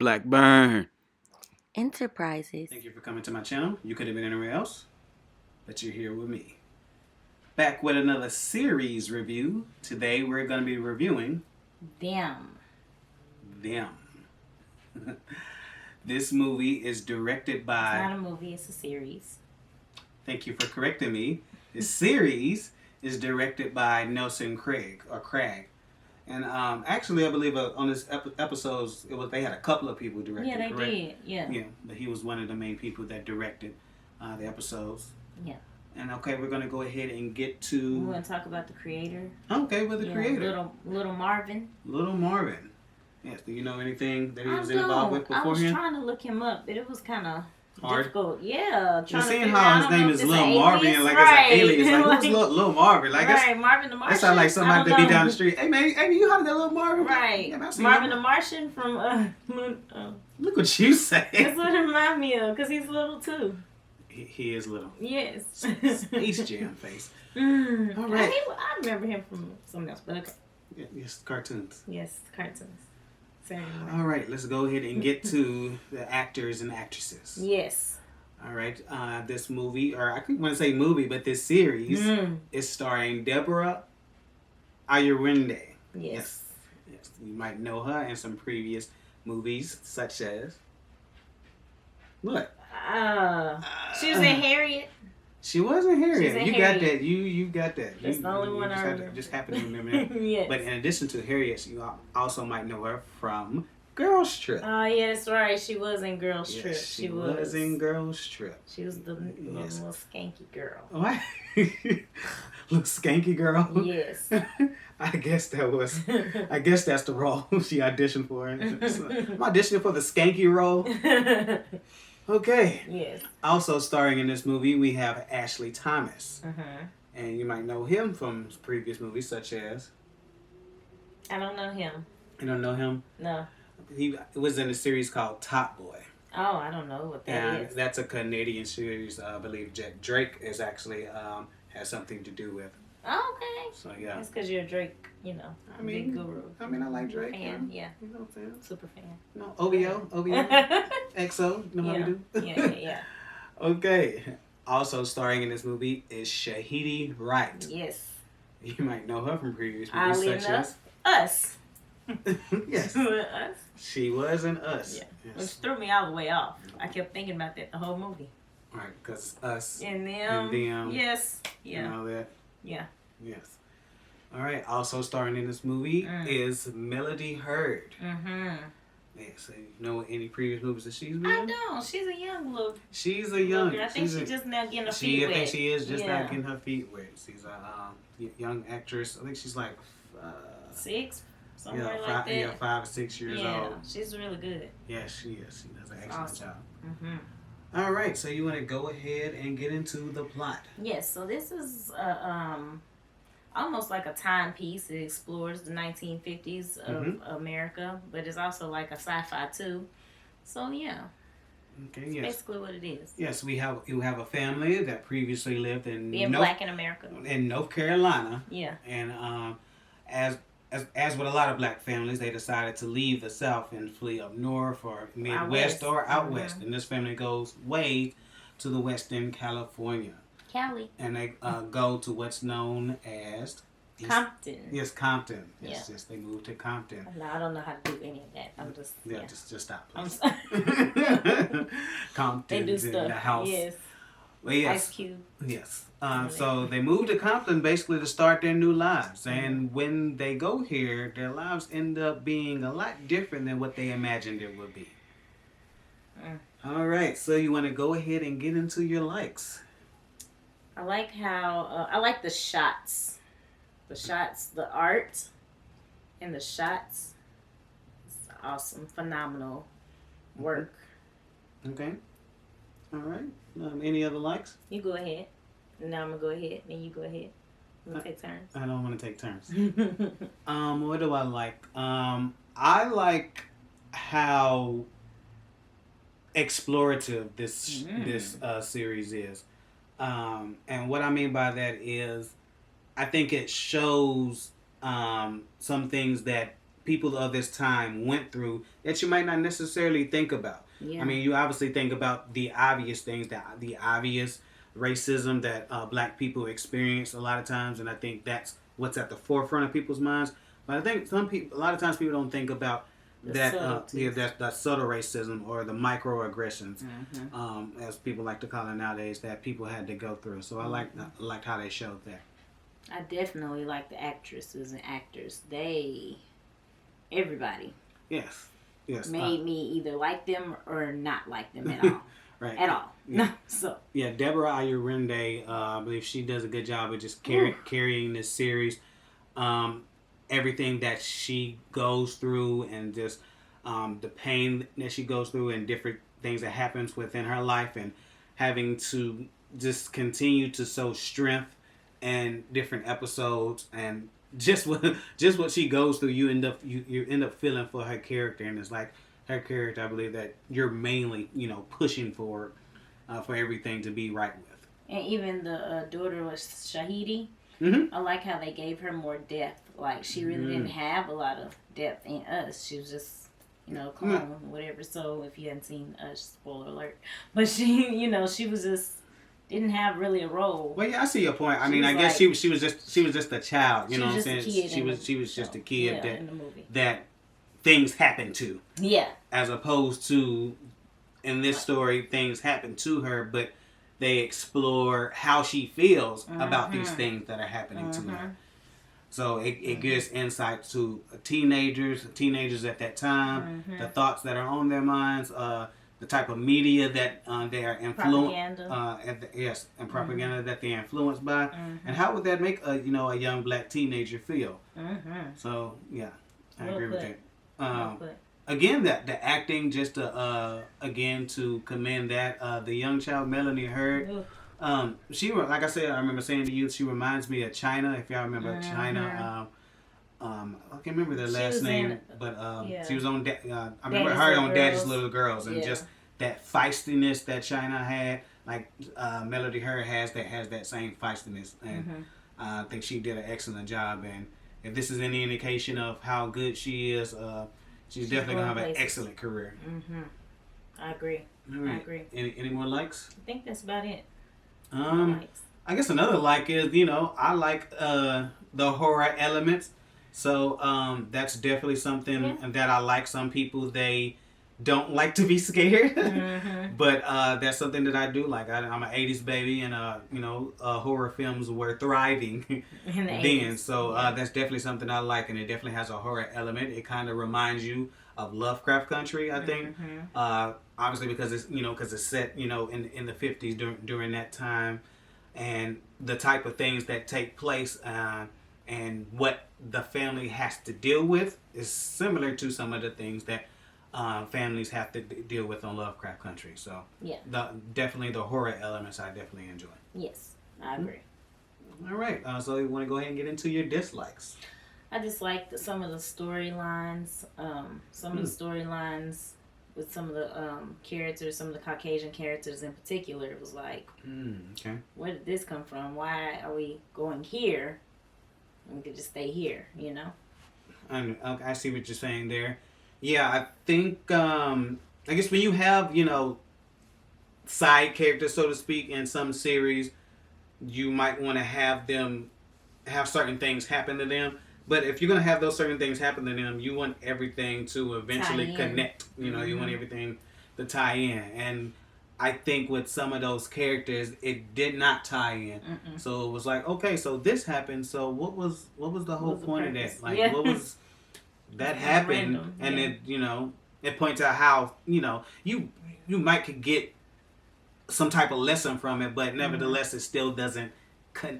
Blackburn Enterprises. Thank you for coming to my channel. You could have been anywhere else, but you're here with me. Back with another series review. Today we're going to be reviewing Them. This movie is directed by... It's not a movie, it's a series. Thank you for correcting me. This series is directed by Nelson Craig. And actually, I believe on this episodes, they had a couple of people directing. Yeah, they correct? did. Yeah, but he was one of the main people that directed the episodes. Yeah. And okay, we're gonna go ahead and get to. We want to talk about the creator. Okay, with the creator. Little Marvin. Little Marvin. Yes. Do you know anything that he was I don't. involved with beforehand? I was trying to look him up, but it was kind of hard. difficult. Yeah. Just seeing how his name is Little Marvin, like right. it's an alias. Like who's Little Marvin? Like right, Marvin the Martian. That sounds like somebody that be down the street. Hey man, you heard that Little Marvin? Right. Yeah, Marvin the Martian from Look what you say. That's what it reminds me of, because he's little too. He is little. Yes. Space Jam face. All right. I remember him from something else, but okay. Yes, cartoons. Yes, cartoons. All right, let's go ahead and get to the actors and actresses. Yes. All right, this movie, or I couldn't want to say movie, but this series is starring Deborah Ayorinde. Yes. You might know her in some previous movies, such as what? She was in Harriet. She was in Harriet. You got that. You got that. That's the only one I remember. Just happened to remember that. Yes. But in addition to Harriet, you also might know her from Girls Trip. Oh, yeah, that's right. She was in Girls Trip. She was in Girls Trip. She was the little skanky girl. What? Little skanky girl? Yes. I guess that's the role she auditioned for. I'm auditioning for the skanky role. Okay. Yes. Also starring in this movie, we have Ashley Thomas. Mm-hmm. And you might know him from previous movies such as... I don't know him. You don't know him? No. He was in a series called Top Boy. Oh, I don't know what that is. That's a Canadian series. I believe Drake is actually has something to do with. Oh, okay. So yeah. It's because you're a Drake, big guru. I like Drake. Fan, yeah. You know what I'm saying? Super fan. No, OVO, EXO. You know how we do? Yeah. Okay. Also starring in this movie is Shahadi Wright. Yes. You might know her from previous movies such as Us. Yes. Us. She was in Us. Yeah. Yes. Which threw me all the way off. I kept thinking about that the whole movie. Right, because Us and them. Yes. Yeah. And all that. Yeah. Yes. All right. Also starring in this movie is Melody Hurd. Mm-hmm. Yeah, so you know any previous movies that she's been in? I don't. She's a young look. She's a young. I think she's just now getting her feet wet. I think she is just now getting her feet wet. She's a young actress. I think she's like 6, somewhere like that. Yeah, 5 or 6 years old. Yeah, she's really good. Yes, she is. She does an excellent job. Mm-hmm. All right, so you want to go ahead and get into the plot? Yes. So this is almost like a timepiece. It explores the 1950s of America, but it's also like a sci-fi too. So yeah. Okay. Yes. Basically, what it is. Yes, you have a family that previously lived in black in America in North Carolina. Yeah. And as with a lot of black families, they decided to leave the South and flee up north or Midwest or out west. And this family goes way to the Western California. Cali. And they go to what's known as Compton. Yes, Compton. Yes, they moved to Compton. No, I don't know how to do any of that. I'm just just stop. I'm sorry. Compton. They do stuff. In the house. Yes. Well, yes. Ice Cube. Yes. So they moved to Compton basically to start their new lives. And when they go here, their lives end up being a lot different than what they imagined it would be. All right. So you want to go ahead and get into your likes. I like how I like the shots. The art and the shots. It's awesome, phenomenal work. Okay. All right. Any other likes? You go ahead. Now I'm gonna go ahead. Then you go ahead. You wanna take turns? I don't want to take turns. What do I like? I like how explorative this series is. And what I mean by that is I think it shows some things that people of this time went through that you might not necessarily think about. Yeah. I mean, you obviously think about the obvious things, the obvious racism that black people experience a lot of times, and I think that's what's at the forefront of people's minds. But I think a lot of times people don't think about that subtle racism or the microaggressions, as people like to call it nowadays, that people had to go through. So I liked how they showed that. I definitely like the actresses and actors. Everybody. Yes. Made me either like them or not like them at all. Right. At all. Yeah. So. Yeah, Deborah Ayorinde, I believe she does a good job of just carrying this series. Everything that she goes through and just the pain that she goes through and different things that happens within her life and having to just continue to show strength and different episodes and just what she goes through, you end up feeling for her character, and it's like her character, I believe, that you're mainly pushing for everything to be right with. And even the daughter was Shahidi. I like how they gave her more depth. Like, she really didn't have a lot of depth in Us. She was just, clone, whatever. So, if you hadn't seen Us, spoiler alert. But she, she was just, didn't have really a role. Well, yeah, I see your point. I mean, I guess she was just a child. You know what I'm saying? She was just a kid that things happen to. Yeah. As opposed to, in this story, things happen to her, but they explore how she feels about these things that are happening to her. So it gives insight to teenagers at that time, the thoughts that are on their minds, the type of media that they are influenced, and propaganda that they're influenced by, and how would that make a young black teenager feel? So yeah, I agree with that. Again, the acting, just again to commend that the young child Melanie Hurd. She, like I said, I remember saying to you, she reminds me of China. If y'all remember China, I can't remember their last name, but she was on. I remember her on Daddy's Little Girls, and just that feistiness that China had, like Melody Hurd has that same feistiness, and I think she did an excellent job. And if this is any indication of how good she is, she's definitely gonna have an excellent career. I agree. Right. I agree. Any more likes? I think that's about it. I guess another like is I like the horror elements. So that's definitely something that I like. Some people, they don't like to be scared, but that's something that I do like. I'm an 80s baby, and horror films were thriving then. So that's definitely something I like, and it definitely has a horror element. It kind of reminds you of Lovecraft Country, I think. Obviously because it's set in the 50s during that time, and the type of things that take place and what the family has to deal with is similar to some of the things that families have to deal with on Lovecraft Country. So definitely the horror elements I definitely enjoy. Yes, I agree. All right, so you want to go ahead and get into your dislikes? I dislike some of the storylines. Some of the storylines with some of the characters, some of the Caucasian characters in particular. It was like, where did this come from? Why are we going here? We could just stay here, And I see what you're saying there. Yeah, I think, I guess when you have, side characters, so to speak, in some series, you might want to have them have certain things happen to them. But if you're going to have those certain things happen to them, you want everything to eventually connect. You want everything to tie in. And I think with some of those characters, it did not tie in. So it was like, okay, so this happened. So what was the whole point of that? Like, what was that happened? Random. And it, it points out how, you might could get some type of lesson from it, but nevertheless, it still doesn't.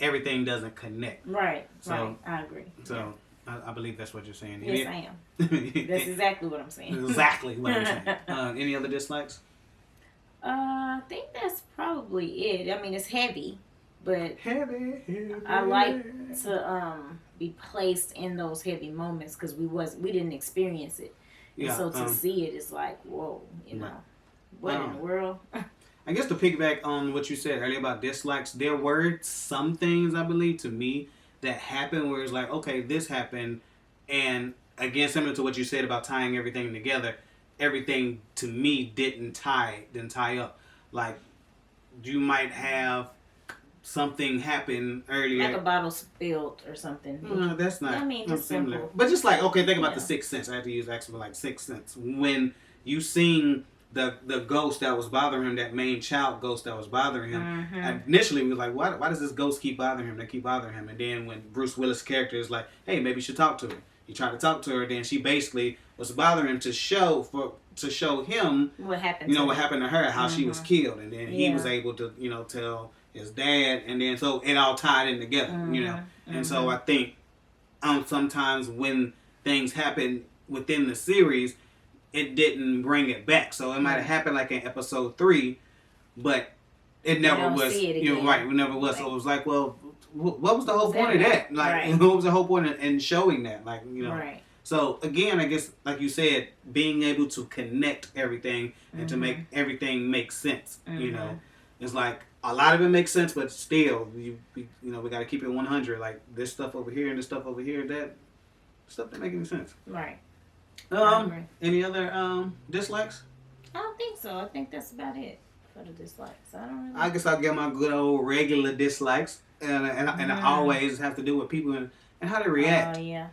Everything doesn't connect. Right. I agree. So I believe that's what you're saying. Yes, I am. That's exactly what I'm saying. Exactly what I'm saying. Any other dislikes? I think that's probably it. I mean, it's heavy, but heavy. I like to be placed in those heavy moments because we didn't experience it. Yeah. And so to see it is like, whoa, what in the world? I guess to piggyback on what you said earlier about dislikes, there were some things, I believe, to me that happened where it's like, okay, this happened, and again, similar to what you said about tying everything together, everything to me didn't tie up. Like, you might have something happen earlier, like a bottle spilled or something. That's not. I mean, just similar. simple. But just like, okay, think about the Sixth Sense. I had to use actually like Sixth Sense when you seen the ghost that was bothering him, that main child ghost that was bothering him. Initially, we was like, why does this ghost keep bothering him? They keep bothering him. And then when Bruce Willis' character is like, hey, maybe you should talk to her. He tried to talk to her. Then she basically was bothering him to show him what happened. What happened to her, how she was killed, and then he was able to tell his dad, and then so it all tied in together. And so I think sometimes when things happen within the series, it didn't bring it back. So it might have happened like in episode 3, but it never was. Right? It never was. Right. So it was like, well, what was the whole point of that? Like, what was the whole point in showing that? Like, Right. So again, I guess, like you said, being able to connect everything and to make everything make sense. It's like a lot of it makes sense, but still, we got to keep it 100. Like, this stuff over here and this stuff over here, that stuff that make any sense. Right. Any other dislikes? I don't think so. I think that's about it for the dislikes. I guess I'll get my good old regular dislikes, and I always have to do with people and how they react. Oh yeah.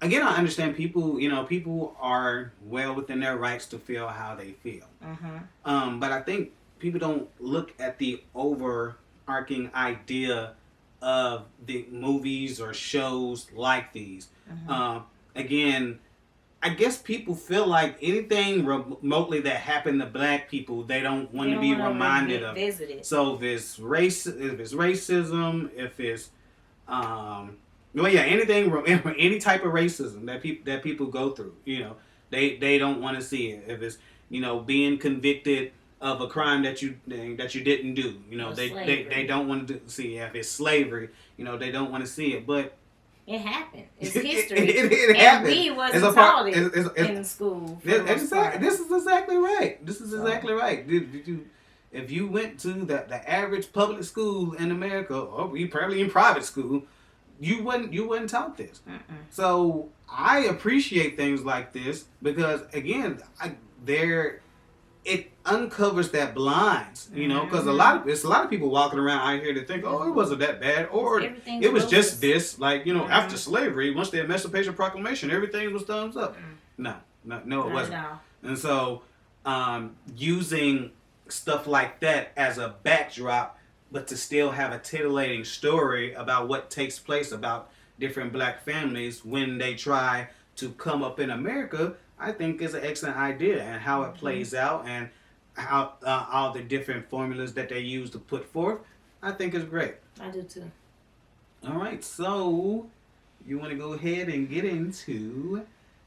Again, I understand people. People are well within their rights to feel how they feel. But I think people don't look at the overarching idea of the movies or shows like these. Again, I guess people feel like anything remotely that happened to black people, they don't want to be reminded of. So if it's racism, if it's any type of racism that people go through, they don't want to see it. If it's being convicted of a crime that you didn't do, they don't want to see it. If it's slavery, they don't want to see it, but. It happened. It's history. it happened. And we wasn't taught it in school. This is exactly right. This is exactly right. If you went to the average public school in America, or probably in private school, you wouldn't taught this. So I appreciate things like this because, again, it uncovers that blinds, because it's a lot of people walking around out here that think, oh, it wasn't that bad, or it was just this, like, after slavery, once the Emancipation Proclamation, everything was thumbs up. No, it wasn't. No. And so, using stuff like that as a backdrop, but to still have a titillating story about what takes place about different black families when they try to come up in America, I think is an excellent idea, and how it plays out and how all the different formulas that they use to put forth, I think is great. I do too. All right, so you want to go ahead and get into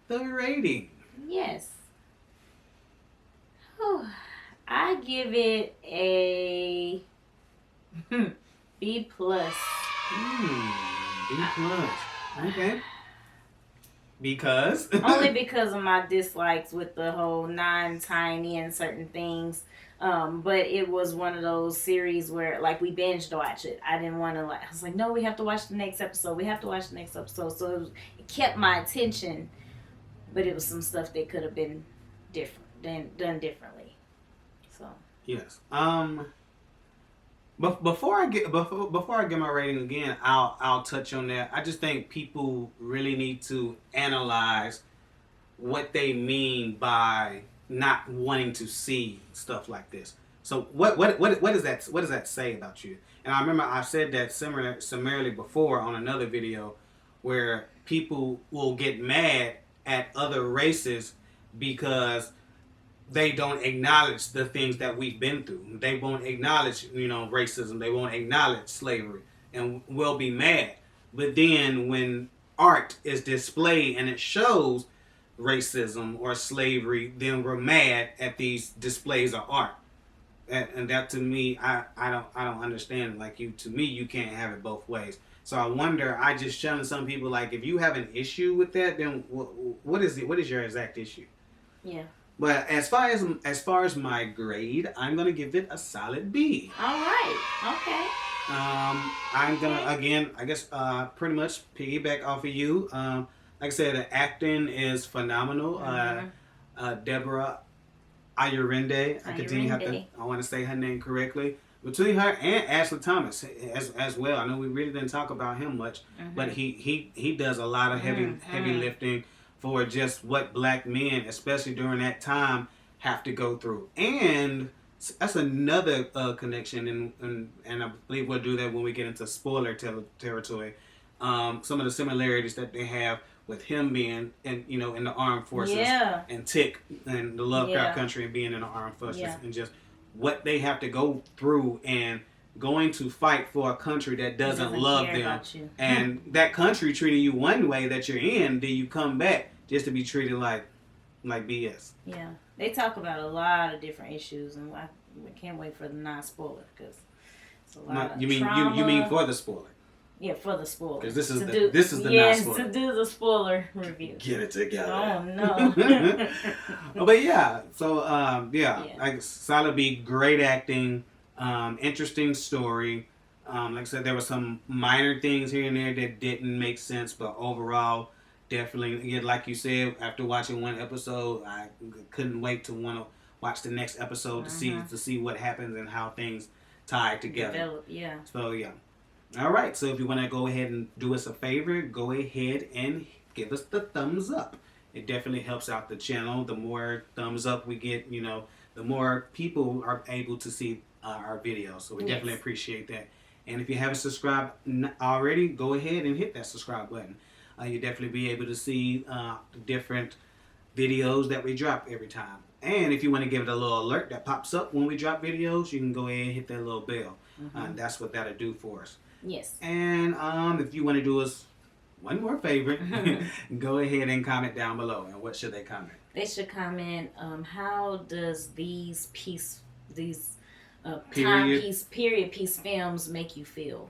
the rating? Yes. I give it a B+. B+. Okay. Because? Only because of my dislikes with the whole non-tying in certain things. But it was one of those series where, like, we binged watch it. I didn't want to, I was like, no, we have to watch the next episode. So it kept my attention. But it was some stuff that could have been done differently. So. Yes. But before I get my rating again, I'll touch on that. I just think people really need to analyze what they mean by not wanting to see stuff like this. So what does that say about you? And I remember I said that similarly before on another video, where people will get mad at other races because they don't acknowledge the things that we've been through. They won't acknowledge, racism. They won't acknowledge slavery, and will be mad. But then when art is displayed and it shows racism or slavery, then we're mad at these displays of art. And that, to me, I don't understand. Like, to me, you can't have it both ways. So I wonder. I just challenge some people, like, if you have an issue with that, then what is it? What is your exact issue? Yeah. But as far as my grade, I'm gonna give it a solid B. All right. Okay. I'm gonna again, I guess, pretty much piggyback off of you. like I said, the acting is phenomenal. Deborah Ayorinde. I want to say her name correctly. Between her and Ashley Thomas as well. I know we really didn't talk about him much, but he does a lot of heavy lifting for just what black men, especially during that time, have to go through. And that's another connection, and I believe we'll do that when we get into spoiler territory. Some of the similarities that they have with him being in the armed forces, and Tick and the Lovecraft Country and being in the armed forces, and just what they have to go through and going to fight for a country that doesn't love them, and that country treating you one way that you're in, then you come back just to be treated like BS. Yeah, they talk about a lot of different issues, and I can't wait for the non-spoiler because it's a lot of trauma. You mean for the spoiler? Yeah, for the spoiler. Because this is the non-spoiler. To do the spoiler review. Get it together. Oh no. But yeah, so like solid beat, great acting, interesting story. Like I said, there were some minor things here and there that didn't make sense, but overall, definitely, again, like you said, after watching one episode, I couldn't wait to want to watch the next episode to see what happens and how things tie together. Develop, yeah. So yeah. All right, so if you want to go ahead and do us a favor, go ahead and give us the thumbs up. It definitely helps out the channel. The more thumbs up we get, the more people are able to see our videos. So we definitely appreciate that. And if you haven't subscribed already, go ahead and hit that subscribe button. You'll definitely be able to see the different videos that we drop every time. And if you want to give it a little alert that pops up when we drop videos, you can go ahead and hit that little bell. That's what that'll do for us. Yes. And if you want to do us one more favor, go ahead and comment down below. And what should they comment? They should comment, how does these period piece films make you feel?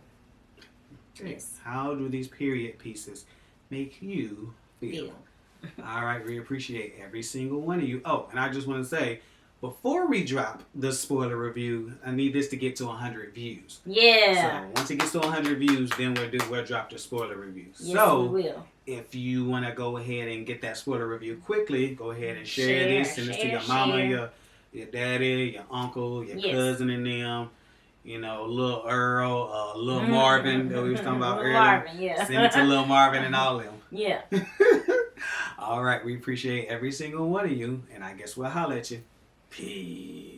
Yes. How do these period pieces make you feel? All right, we appreciate every single one of you. Oh, and I just want to say, before we drop the spoiler review, I need this to get to 100 views. Yeah. So once it gets to 100 views, then we'll drop the spoiler review. Yes, so we will. If you want to go ahead and get that spoiler review quickly, go ahead and share this. Send this to your mama, your daddy, your uncle, your cousin and them. Little Earl, little Marvin that we was talking about earlier. Marvin, yeah. Send it to little Marvin and all of them. Yeah. All right, we appreciate every single one of you, and I guess we'll holler at you. Peace.